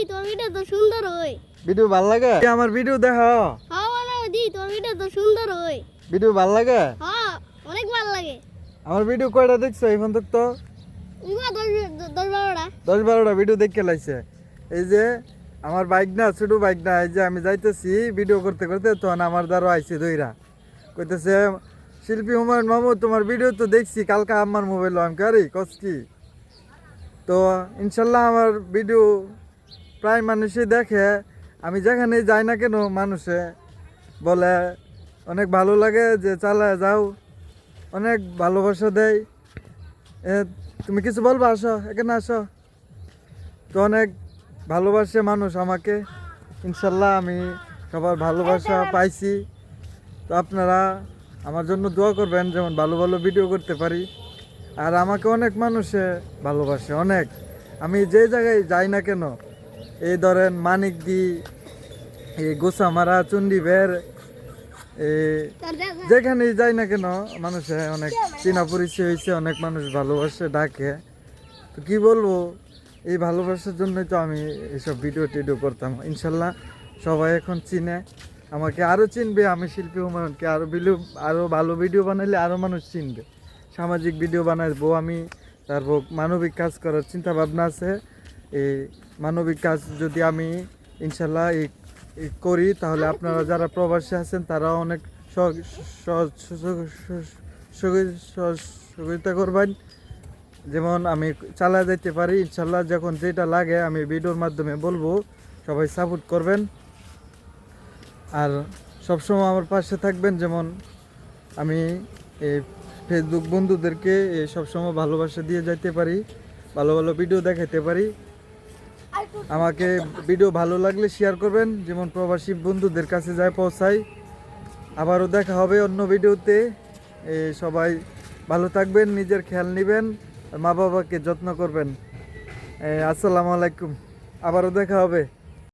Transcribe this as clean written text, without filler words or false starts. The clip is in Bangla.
তোমার ভিডিও তো সুন্দর হয়। ভিডিও ভালো লাগে? আমার ভিডিও দেখো। হ্যাঁ বানাও দি, তোমার ভিডিও তো সুন্দর হয়। ভিডিও ভালো লাগে? হ্যাঁ অনেক ভালো লাগে। আমার ভিডিও কয়টা দেখছো এখন তক? তো উমা 10-12টা। 10-12টা ভিডিও দেখে লাইছে। এই যে আমার বাইক না, ছোট বাইক না, এই যে আমি যাইতেছি ভিডিও করতে করতে, তখন আমার দ্বারা আইছে দইরা কইতেছে, শিল্পী হুমায়ুন মাহমুদ তোমার ভিডিও তো দেখছি কালকে আমার মোবাইল আমি কারি কস কি। তো ইনশাল্লাহ আমার ভিডিও প্রায় মানুষই দেখে। আমি যেখানে যাই না কেন মানুষে বলে অনেক ভালো লাগে, যে চালায় যাও, অনেক ভালোবাসা দেয়। তুমি কিছু বলবা? আসো এখানে আসো। তো অনেক ভালোবাসে মানুষ আমাকে। ইনশাল্লাহ আমি সবার ভালোবাসা পাইছি। তো আপনারা আমার জন্য দোয়া করবেন, যেমন ভালো ভালো ভিডিও করতে পারি। আর আমাকে অনেক মানুষে ভালোবাসে, অনেক। আমি যে জায়গায় যাই না কেন, এই ধরেন মানিকদি, এই গোসামারা, চণ্ডীবের, যেখানেই যাই না কেন মানুষে অনেক চেনা পরিচয় হয়েছে, অনেক মানুষ ভালোবাসে, ডাকে। তো কি বলবো, এই ভালোবাসার জন্যই তো আমি এইসব ভিডিও টিডিও করতাম। ইনশাল্লাহ সবাই এখন চিনে আমাকে, আরও চিনবে। আমি শিল্পী হুমায়ুনকে আরও ভালো ভিডিও বানাইলে আরও মানুষ চিনবে। সামাজিক ভিডিও বানাবো আমি, তারপর মানবিক কাজ করার চিন্তা ভাবনা আছে। এই মানবিক কাজ যদি আমি ইনশাল্লাহ করি, তাহলে আপনারা যারা প্রবাসী আছেন তারাও অনেক সহযোগিতা করবেন, যেমন আমি চালা যাইতে পারি। ইনশাল্লাহ যখন যেটা লাগে আমি ভিডিওর মাধ্যমে বলবো, সবাই সাপোর্ট করবেন আর সবসময় আমার পাশে থাকবেন। যেমন আমি এই ফেসবুক বন্ধুদেরকে সবসময় ভালোবাসা দিয়ে যাইতে পারি, ভালো ভালো ভিডিও দেখাতে পারি। আমাকে ভিডিও ভালো লাগলে শেয়ার করবেন, যেমন প্রবাসী বন্ধুদের কাছে যায় পৌঁছাই। আবারও দেখা হবে অন্য ভিডিওতে। সবাই ভালো থাকবেন, নিজের খেয়াল নেবেন, আর মা বাবাকে যত্ন করবেন। আসসালামু আলাইকুম, আবারও দেখা হবে।